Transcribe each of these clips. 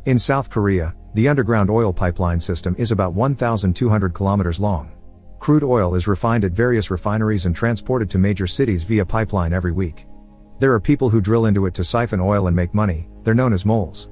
In South Korea, the underground oil pipeline system is about 1,200 kilometers long. Crude oil is refined at various refineries and transported to major cities via pipeline every week. There are people who drill into it to siphon oil and make money. They're known as moles.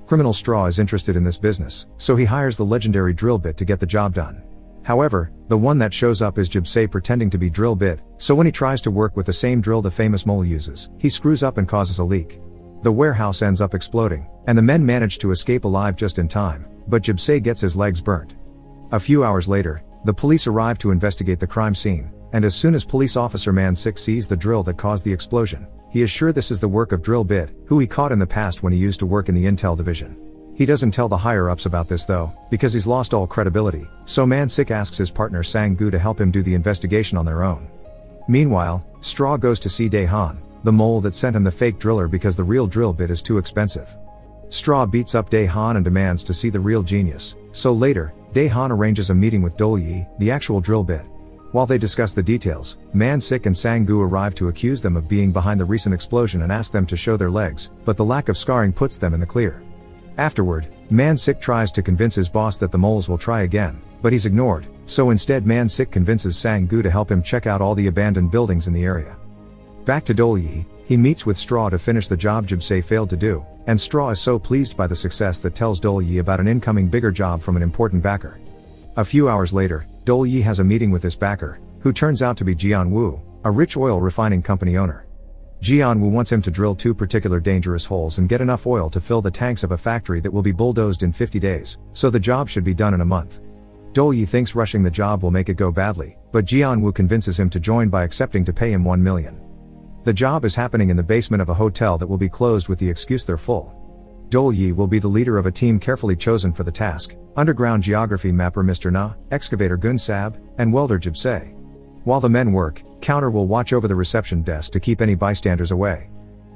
Criminal Straw is interested in this business, so he hires the legendary drill bit to get the job done. However, the one that shows up is Jibsae pretending to be drill bit, so when he tries to work with the same drill the famous mole uses, he screws up and causes a leak. The warehouse ends up exploding, and the men manage to escape alive just in time, but Jibsae gets his legs burnt. A few hours later, the police arrive to investigate the crime scene, and as soon as police officer Man-sik sees the drill that caused the explosion, he is sure this is the work of Drill Bit, who he caught in the past when he used to work in the intel division. He doesn't tell the higher-ups about this though, because he's lost all credibility, so Man-sik asks his partner Sang-gu to help him do the investigation on their own. Meanwhile, Straw goes to see Dae-han, the mole that sent him the fake driller because the real drill bit is too expensive. Straw beats up Dae-han and demands to see the real genius, so later, Dae-han arranges a meeting with Dol-yi, the actual drill bit. While they discuss the details, Man-sik and Sang-gu arrive to accuse them of being behind the recent explosion and ask them to show their legs, but the lack of scarring puts them in the clear. Afterward, Man-sik tries to convince his boss that the moles will try again, but he's ignored, so instead Man-sik convinces Sang-gu to help him check out all the abandoned buildings in the area. Back to Dol-yi, he meets with Straw to finish the job Jibsae failed to do, and Straw is so pleased by the success that tells Dol-yi about an incoming bigger job from an important backer. A few hours later, Dol-yi has a meeting with this backer, who turns out to be Jian-woo, a rich oil refining company owner. Jian-woo wants him to drill 2 particular dangerous holes and get enough oil to fill the tanks of a factory that will be bulldozed in 50 days, so the job should be done in a month. Dol-yi thinks rushing the job will make it go badly, but Jian-woo convinces him to join by accepting to pay him 1 million. The job is happening in the basement of a hotel that will be closed with the excuse they're full. Dol-yi will be the leader of a team carefully chosen for the task: underground geography mapper Mr. Na, excavator Gun-sab, and welder Jibsae. While the men work, Counter will watch over the reception desk to keep any bystanders away.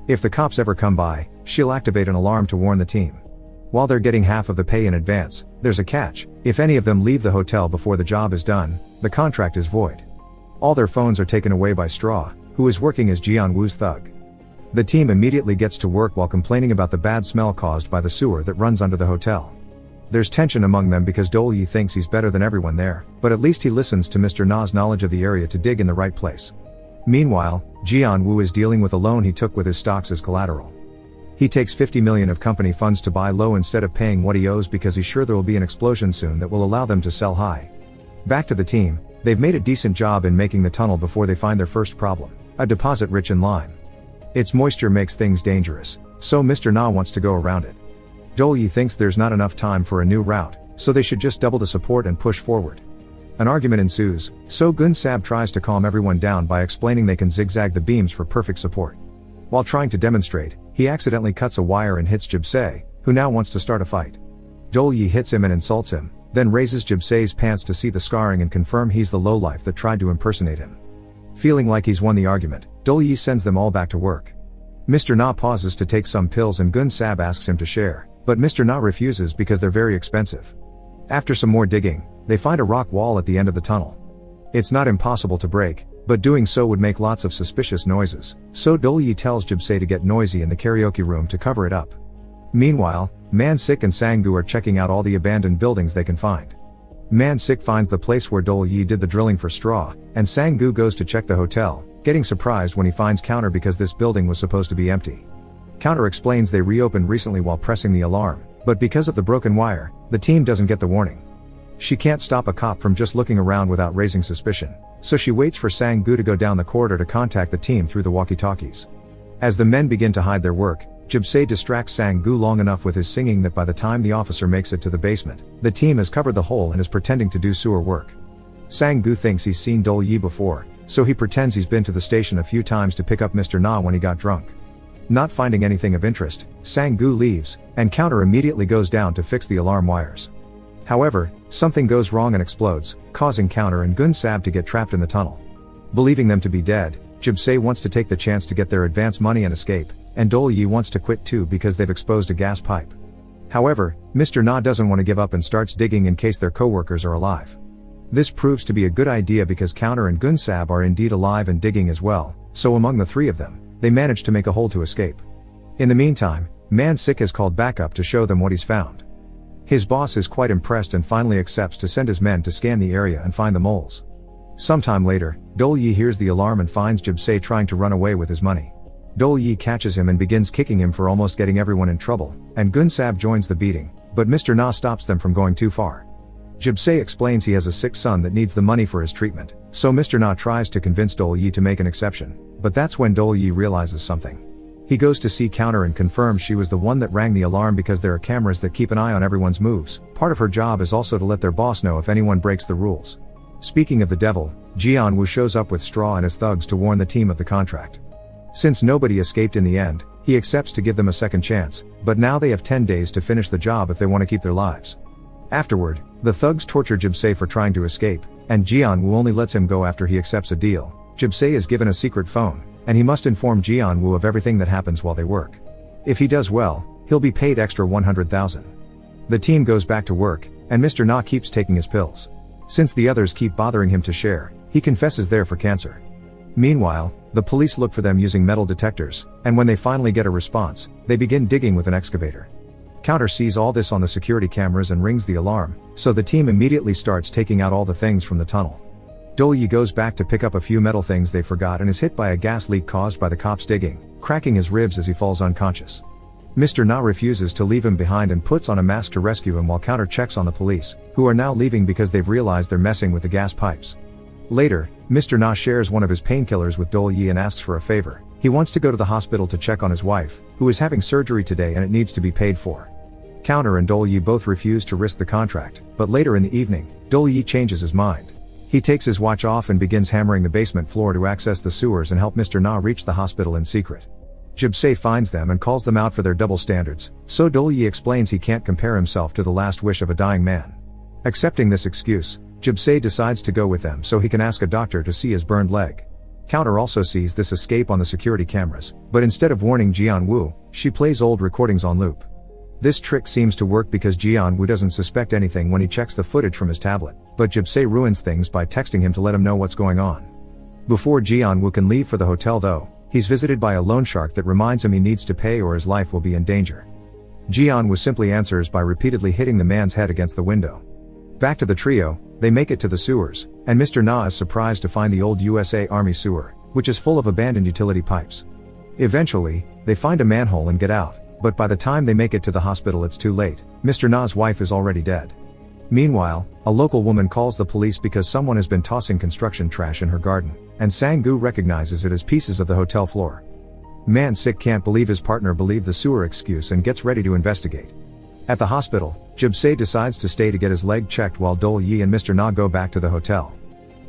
If the cops ever come by, she'll activate an alarm to warn the team. While they're getting half of the pay in advance, there's a catch: if any of them leave the hotel before the job is done, the contract is void. All their phones are taken away by Straw, who is working as Jian-woo's thug. The team immediately gets to work while complaining about the bad smell caused by the sewer that runs under the hotel. There's tension among them because Dol-yi thinks he's better than everyone there, but at least he listens to Mr. Na's knowledge of the area to dig in the right place. Meanwhile, Jian-woo is dealing with a loan he took with his stocks as collateral. He takes 50 million of company funds to buy low instead of paying what he owes because he's sure there will be an explosion soon that will allow them to sell high. Back to the team, they've made a decent job in making the tunnel before they find their first problem: a deposit rich in lime. Its moisture makes things dangerous, so Mr. Na wants to go around it. Dol-yi thinks there's not enough time for a new route, so they should just double the support and push forward. An argument ensues, so Gun-sab tries to calm everyone down by explaining they can zigzag the beams for perfect support. While trying to demonstrate, he accidentally cuts a wire and hits Jibsae, who now wants to start a fight. Dol-yi hits him and insults him, then raises Jibsae's pants to see the scarring and confirm he's the lowlife that tried to impersonate him. Feeling like he's won the argument, Dol-yi sends them all back to work. Mr. Na pauses to take some pills and Gun-sab asks him to share, but Mr. Na refuses because they're very expensive. After some more digging, they find a rock wall at the end of the tunnel. It's not impossible to break, but doing so would make lots of suspicious noises, so Dol-yi tells Jibsae to get noisy in the karaoke room to cover it up. Meanwhile, Man-sik and Sang-gu are checking out all the abandoned buildings they can find. Man-sik finds the place where Dol-yi did the drilling for Straw, and Sang-gu goes to check the hotel, getting surprised when he finds Counter because this building was supposed to be empty. Counter explains they reopened recently while pressing the alarm, but because of the broken wire, the team doesn't get the warning. She can't stop a cop from just looking around without raising suspicion, so she waits for Sang-gu to go down the corridor to contact the team through the walkie-talkies. As the men begin to hide their work, Jibsae distracts Sang-gu long enough with his singing that by the time the officer makes it to the basement, the team has covered the hole and is pretending to do sewer work. Sang-gu thinks he's seen Dol-yi before, so he pretends he's been to the station a few times to pick up Mr. Na when he got drunk. Not finding anything of interest, Sang-gu leaves, and Counter immediately goes down to fix the alarm wires. However, something goes wrong and explodes, causing Counter and Gun-sab to get trapped in the tunnel. Believing them to be dead, Jibsae wants to take the chance to get their advance money and escape, and Dol-yi wants to quit too because they've exposed a gas pipe. However, Mr. Na doesn't want to give up and starts digging in case their co-workers are alive. This proves to be a good idea because Counter and Gun-sab are indeed alive and digging as well, so among the three of them, they manage to make a hole to escape. In the meantime, Man Sik has called backup to show them what he's found. His boss is quite impressed and finally accepts to send his men to scan the area and find the moles. Sometime later, Dol-Yi hears the alarm and finds Jib-Se trying to run away with his money. Dol-Yi catches him and begins kicking him for almost getting everyone in trouble, and Gun-Sab joins the beating, but Mr. Na stops them from going too far. Jib-Se explains he has a sick son that needs the money for his treatment, so Mr. Na tries to convince Dol-Yi to make an exception, but that's when Dol-Yi realizes something. He goes to see Counter and confirms she was the one that rang the alarm because there are cameras that keep an eye on everyone's moves. Part of her job is also to let their boss know if anyone breaks the rules. Speaking of the devil, Jian-Woo shows up with Straw and his thugs to warn the team of the contract. Since nobody escaped in the end, he accepts to give them a second chance, but now they have 10 days to finish the job if they want to keep their lives. Afterward, the thugs torture Jib-Se for trying to escape, and Jian-Woo only lets him go after he accepts a deal. Jib-Se is given a secret phone, and he must inform Jian-Woo of everything that happens while they work. If he does well, he'll be paid extra 100,000. The team goes back to work, and Mr. Na keeps taking his pills. Since the others keep bothering him to share, he confesses they're for cancer. Meanwhile, the police look for them using metal detectors, and when they finally get a response, they begin digging with an excavator. Counter sees all this on the security cameras and rings the alarm, so the team immediately starts taking out all the things from the tunnel. Dol-Yi goes back to pick up a few metal things they forgot and is hit by a gas leak caused by the cops digging, cracking his ribs as he falls unconscious. Mr. Na refuses to leave him behind and puts on a mask to rescue him while Counter checks on the police, who are now leaving because they've realized they're messing with the gas pipes. Later, Mr. Na shares one of his painkillers with Dol-Yi and asks for a favor. He wants to go to the hospital to check on his wife, who is having surgery today and it needs to be paid for. Counter and Dol-Yi both refuse to risk the contract, but later in the evening, Dol-Yi changes his mind. He takes his watch off and begins hammering the basement floor to access the sewers and help Mr. Na reach the hospital in secret. Jib-Se finds them and calls them out for their double standards, so Dol-Yi explains he can't compare himself to the last wish of a dying man. Accepting this excuse, Jib-Se decides to go with them so he can ask a doctor to see his burned leg. Counter also sees this escape on the security cameras, but instead of warning Jian-Woo, she plays old recordings on loop. This trick seems to work because Jian-Woo doesn't suspect anything when he checks the footage from his tablet, but Jib-Se ruins things by texting him to let him know what's going on. Before Jian-Woo can leave for the hotel though, he's visited by a loan shark that reminds him he needs to pay or his life will be in danger. Jian-Woo simply answers by repeatedly hitting the man's head against the window. Back to the trio, they make it to the sewers, and Mr. Na is surprised to find the old USA Army sewer, which is full of abandoned utility pipes. Eventually, they find a manhole and get out, but by the time they make it to the hospital it's too late. Mr. Na's wife is already dead. Meanwhile, a local woman calls the police because someone has been tossing construction trash in her garden, and Sang-gu recognizes it as pieces of the hotel floor. Man Sik can't believe his partner believed the sewer excuse and gets ready to investigate. At the hospital, Jib-Se decides to stay to get his leg checked while Dol-Yi and Mr. Na go back to the hotel.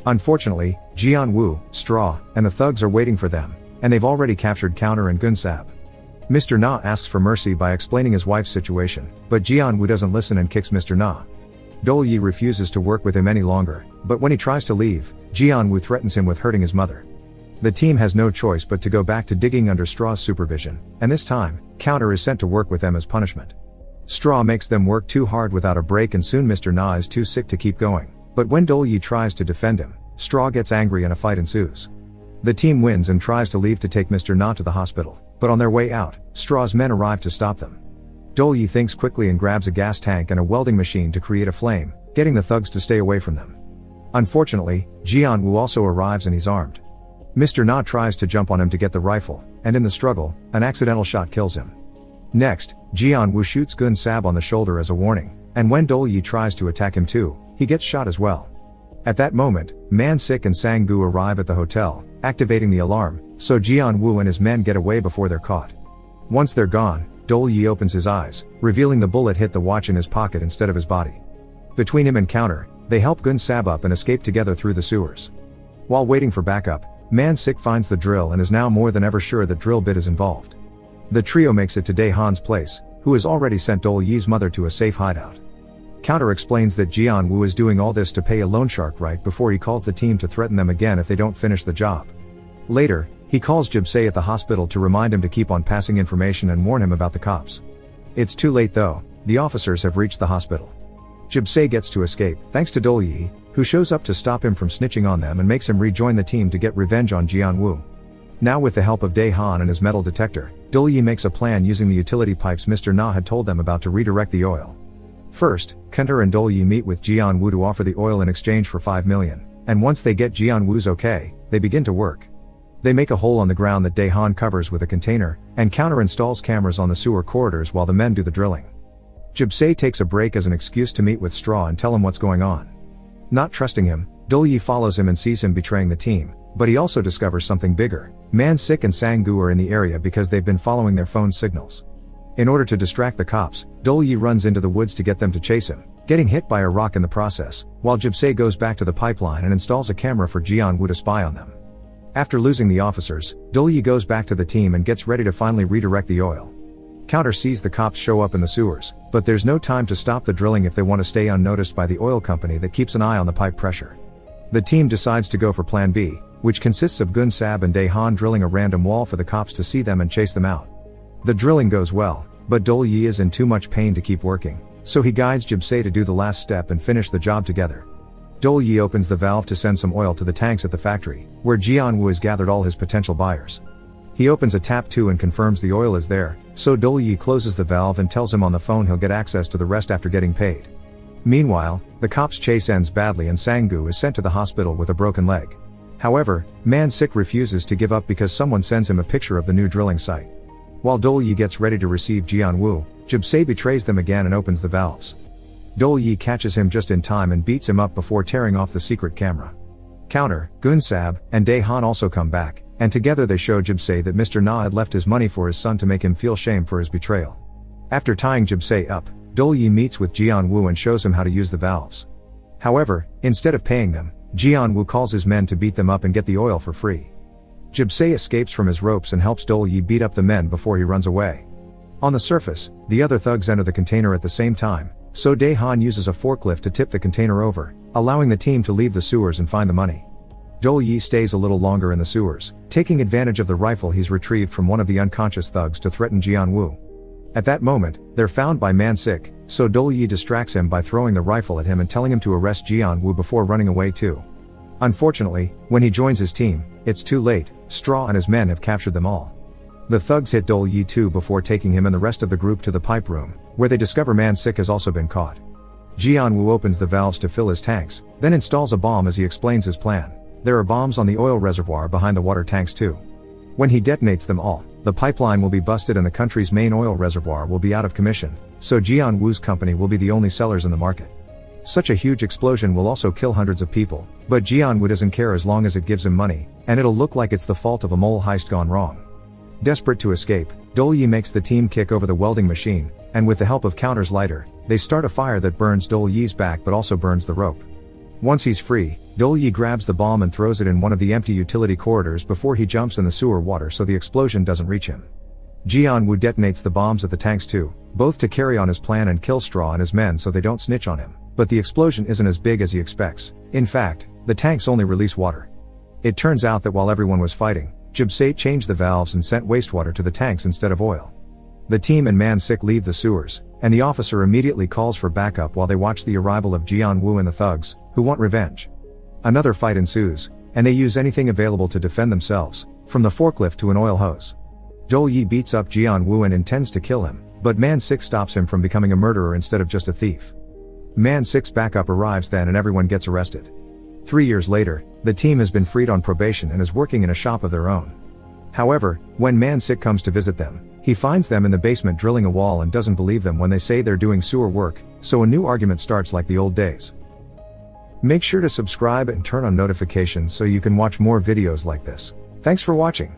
Unfortunately, Jian-Woo, Straw, and the thugs are waiting for them, and they've already captured Counter and Gun-Sab. Mr. Na asks for mercy by explaining his wife's situation, but Jian-Woo doesn't listen and kicks Mr. Na. Dol-Yi refuses to work with him any longer, but when he tries to leave, Jian-Woo threatens him with hurting his mother. The team has no choice but to go back to digging under Straw's supervision, and this time, Counter is sent to work with them as punishment. Straw makes them work too hard without a break and soon Mr. Na is too sick to keep going, but when Dol-Yi tries to defend him, Straw gets angry and a fight ensues. The team wins and tries to leave to take Mr. Na to the hospital, but on their way out, Straw's men arrive to stop them. Dol-Yi thinks quickly and grabs a gas tank and a welding machine to create a flame, getting the thugs to stay away from them. Unfortunately, Jian-Woo also arrives and he's armed. Mr. Na tries to jump on him to get the rifle, and in the struggle, an accidental shot kills him. Next, Jian-Woo shoots Gun-Sab on the shoulder as a warning, and when Dol-Yi tries to attack him too, he gets shot as well. At that moment, Man Sik and Sang-gu arrive at the hotel, activating the alarm, so Jian-Woo and his men get away before they're caught. Once they're gone, Dol-Yi opens his eyes, revealing the bullet hit the watch in his pocket instead of his body. Between him and Counter, they help Gun-Sab up and escape together through the sewers. While waiting for backup, Man Sik finds the drill and is now more than ever sure that Drill Bit is involved. The trio makes it to Dae-han's place, who has already sent Dol-Yi's mother to a safe hideout. Counter explains that Jian-Woo is doing all this to pay a loan shark right before he calls the team to threaten them again if they don't finish the job. Later, he calls Jib-Se at the hospital to remind him to keep on passing information and warn him about the cops. It's too late though, the officers have reached the hospital. Jib-Se gets to escape, thanks to Dol-Yi, who shows up to stop him from snitching on them and makes him rejoin the team to get revenge on Jian-Woo. Now with the help of Dae-han and his metal detector, Dole-Yi makes a plan using the utility pipes Mr. Na had told them about to redirect the oil. First, Kenter and Dole-Yi meet with Jian-Wu to offer the oil in exchange for 5 million, and once they get Jian-Wu's okay, they begin to work. They make a hole on the ground that Dae-Han covers with a container, and Counter installs cameras on the sewer corridors while the men do the drilling. Jibsae takes a break as an excuse to meet with Straw and tell him what's going on. Not trusting him, Dole-Yi follows him and sees him betraying the team, but he also discovers something bigger. Man-Sik and Sang-gu are in the area because they've been following their phone signals. In order to distract the cops, Dole-Yi runs into the woods to get them to chase him, getting hit by a rock in the process, while Jibsae goes back to the pipeline and installs a camera for Jian-Wu to spy on them. After losing the officers, Dole-Yi goes back to the team and gets ready to finally redirect the oil. Counter sees the cops show up in the sewers, but there's no time to stop the drilling if they want to stay unnoticed by the oil company that keeps an eye on the pipe pressure. The team decides to go for Plan B, which consists of Gunsab and Dae-Han drilling a random wall for the cops to see them and chase them out. The drilling goes well, but Dole-Yi is in too much pain to keep working, so he guides Jibsae to do the last step and finish the job together. Dole-Yi opens the valve to send some oil to the tanks at the factory, where Jian-Wu has gathered all his potential buyers. He opens a tap too and confirms the oil is there, so Dole-Yi closes the valve and tells him on the phone he'll get access to the rest after getting paid. Meanwhile, the cops' chase ends badly and Sang-gu is sent to the hospital with a broken leg. However, Man-Sik refuses to give up because someone sends him a picture of the new drilling site. While Dole-Yi gets ready to receive Jian-Wu, Jibsae betrays them again and opens the valves. Dole-Yi catches him just in time and beats him up before tearing off the secret camera. Counter, Gunsab, and Dae-Han also come back, and together they show Jibsae that Mr. Na had left his money for his son to make him feel shame for his betrayal. After tying Jibsae up, Dole-Yi meets with Jian-Wu and shows him how to use the valves. However, instead of paying them, Jian-Wu calls his men to beat them up and get the oil for free. Jibsae escapes from his ropes and helps Dole-Yi beat up the men before he runs away. On the surface, the other thugs enter the container at the same time, so Dae-Han uses a forklift to tip the container over, allowing the team to leave the sewers and find the money. Dole-Yi stays a little longer in the sewers, taking advantage of the rifle he's retrieved from one of the unconscious thugs to threaten Jian-Wu. At that moment, they're found by Man-Sik, so Dole-Yi distracts him by throwing the rifle at him and telling him to arrest Jian-Wu before running away too. Unfortunately, when he joins his team, it's too late. Straw and his men have captured them all. The thugs hit Dole-Yi too before taking him and the rest of the group to the pipe room, where they discover Man-Sik has also been caught. Jian-Wu opens the valves to fill his tanks, then installs a bomb as he explains his plan. There are bombs on the oil reservoir behind the water tanks too. When he detonates them all, the pipeline will be busted and the country's main oil reservoir will be out of commission, so Jian-Wu's company will be the only sellers in the market. Such a huge explosion will also kill hundreds of people, but Jian-Wu doesn't care as long as it gives him money, and it'll look like it's the fault of a mole heist gone wrong. Desperate to escape, Dole-Yi makes the team kick over the welding machine, and with the help of Counter's lighter, they start a fire that burns Dole-Yi's back but also burns the rope. Once he's free, Dole-Yi grabs the bomb and throws it in one of the empty utility corridors before he jumps in the sewer water so the explosion doesn't reach him. Jian-Wu detonates the bombs at the tanks too, both to carry on his plan and kill Straw and his men so they don't snitch on him, but the explosion isn't as big as he expects. In fact, the tanks only release water. It turns out that while everyone was fighting, Jibsae changed the valves and sent wastewater to the tanks instead of oil. The team and Man-Sik leave the sewers, and the officer immediately calls for backup while they watch the arrival of Jian-Wu and the thugs, who want revenge. Another fight ensues, and they use anything available to defend themselves, from the forklift to an oil hose. Dole-Yi beats up Jian-Wu and intends to kill him, but Man-Sik stops him from becoming a murderer instead of just a thief. Man-Sik's backup arrives then and everyone gets arrested. 3 years later, the team has been freed on probation and is working in a shop of their own. However, when Man-Sik comes to visit them, he finds them in the basement drilling a wall and doesn't believe them when they say they're doing sewer work, so a new argument starts like the old days. Make sure to subscribe and turn on notifications so you can watch more videos like this. Thanks for watching.